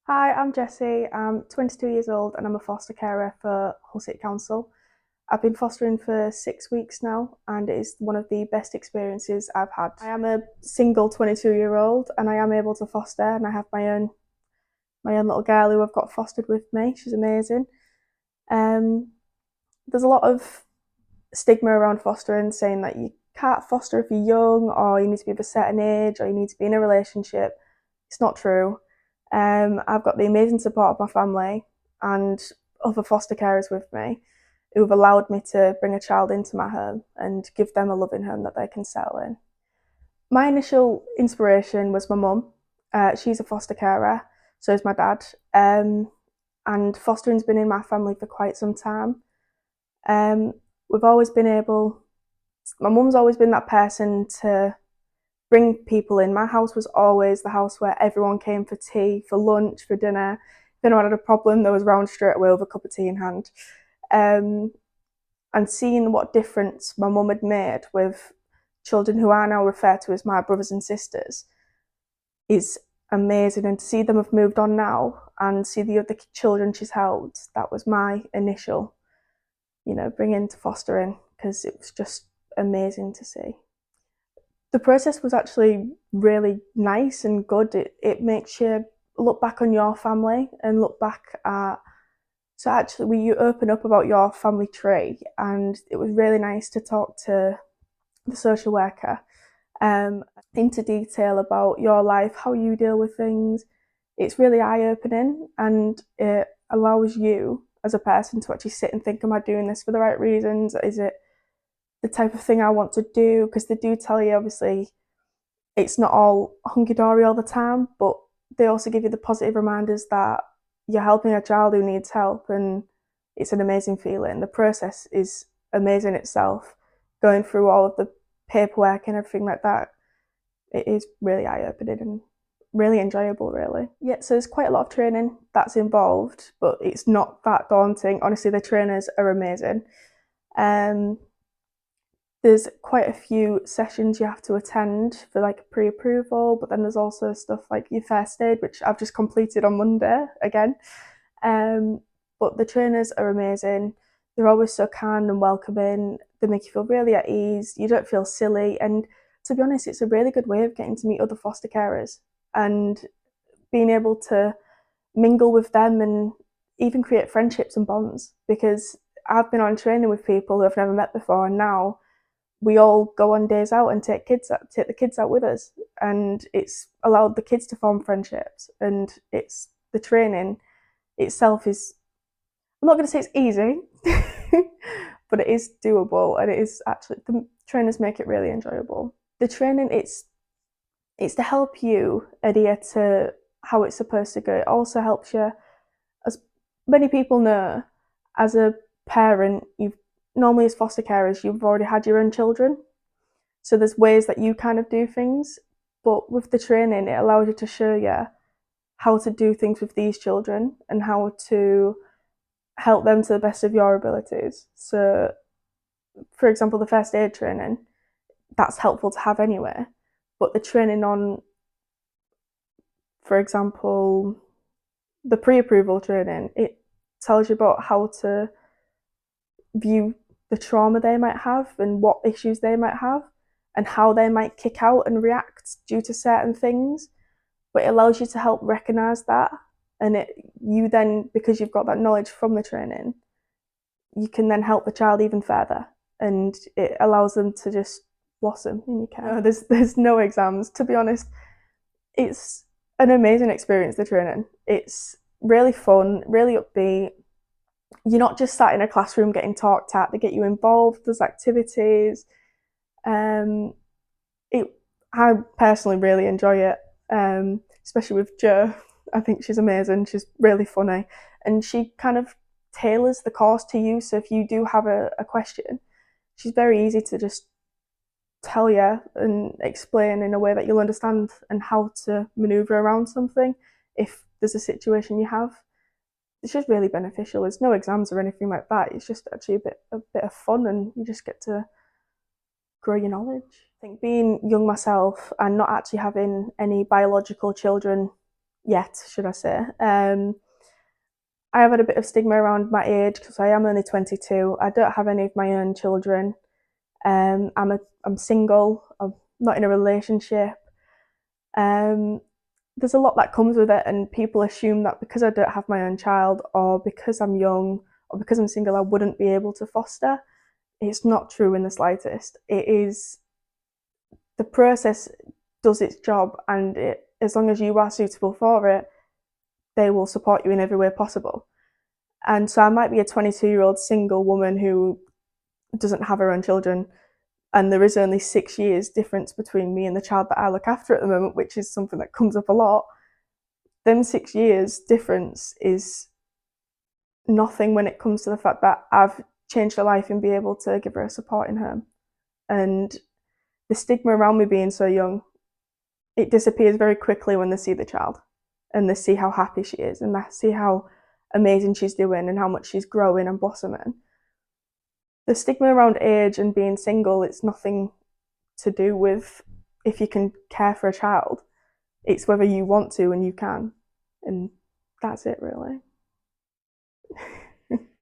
Hi, I'm Jessie. I'm 22 years old and I'm a foster carer for Hull City Council. I've been fostering for 6 weeks now and it is one of the best experiences I've had. I am a single 22-year-old and I am able to foster and I have my own little girl who I've got fostered with me. She's amazing. Um, there's a lot of stigma around fostering saying that you can't foster if you're young or you need to be of a certain age or you need to be in a relationship. It's not true. I've got the amazing support of my family and other foster carers with me who've allowed me to bring a child into my home and give them a loving home that they can settle in. My initial inspiration was my mum. She's a foster carer, so is my dad. And fostering's been in my family for quite some time. Um, we've always been able, my mum's always been that person to bring people in. My house was always the house where everyone came for tea, for lunch, for dinner. If anyone had a problem, there was round straight away with a cup of tea in hand. Um, and seeing what difference my mum had made with children who I now refer to as my brothers and sisters is amazing. And to see them have moved on now and see the other children she's helped, that was my initial, bring into fostering because it was just amazing to see. The process was actually really nice and good. It makes you look back on your family and look back at, so actually you open up about your family tree, and it was really nice to talk to the social worker um, into detail about your life, how you deal with things. It's really eye-opening and it allows you as a person to actually sit and think, am I doing this for the right reasons? Is it the type of thing I want to do? Because they do tell you, obviously, it's not all hunky dory all the time, but they also give you the positive reminders that you're helping a child who needs help, and it's an amazing feeling. The process is amazing itself, going through all of the paperwork and everything like that. It is really eye opening and really enjoyable, really. Yeah, so there's quite a lot of training that's involved, but it's not that daunting. Honestly, the trainers are amazing. Um, there's quite a few sessions you have to attend for like pre-approval, but then there's also stuff like your first aid, which I've just completed on Monday again. Um, but the trainers are amazing. They're always so kind and welcoming. They make you feel really at ease. You don't feel silly. And to be honest, it's a really good way of getting to meet other foster carers and being able to mingle with them and even create friendships and bonds. Because I've been on training with people who I've never met before, and now we all go on days out and take the kids out with us, and it's allowed the kids to form friendships. And it's the training itself is, I'm not going to say it's easy, but it is doable, and it is actually, the trainers make it really enjoyable. The training, it's to help you adhere to how it's supposed to go. It also helps you, as many people know, as a parent, you've normally as foster carers, you've already had your own children. So there's ways that you kind of do things, but with the training, it allows you to show you how to do things with these children and how to help them to the best of your abilities. So, for example, the first aid training, that's helpful to have anyway. But the training on, for example, the pre-approval training, it tells you about how to view the trauma they might have and what issues they might have and how they might kick out and react due to certain things. But it allows you to help recognize that, and you then, because you've got that knowledge from the training, you can then help the child even further, and it allows them to just blossom in your care. No, there's no exams, to be honest. It's an amazing experience, the training. It's really fun, really upbeat. You're not just sat in a classroom getting talked at. They get you involved. There's activities. Um, it I personally really enjoy it, especially with Jo. I think she's amazing. She's really funny, and she kind of tailors the course to you. So if you do have a question, she's very easy to just tell you and explain in a way that you'll understand and how to maneuver around something if there's a situation you have. It's just really beneficial. There's no exams or anything like that. It's just actually a bit of fun, and you just get to grow your knowledge. I think being young myself and not actually having any biological children yet, should I say. I have had a bit of stigma around my age because I am only 22. I don't have any of my own children. I'm single. I'm not in a relationship. Um, there's a lot that comes with it, and people assume that because I don't have my own child, or because I'm young, or because I'm single, I wouldn't be able to foster. It's not true in the slightest. It is the process does its job, and as long as you are suitable for it, they will support you in every way possible. And so I might be a 22-year-old single woman who doesn't have her own children, and there is only 6 years difference between me and the child that I look after at the moment, which is something that comes up a lot. Them 6 years difference is nothing when it comes to the fact that I've changed her life and be able to give her a supporting home. And the stigma around me being so young, it disappears very quickly when they see the child and they see how happy she is and they see how amazing she's doing and how much she's growing and blossoming. The stigma around age and being single, it's nothing to do with if you can care for a child. It's whether you want to and you can. And that's it, really.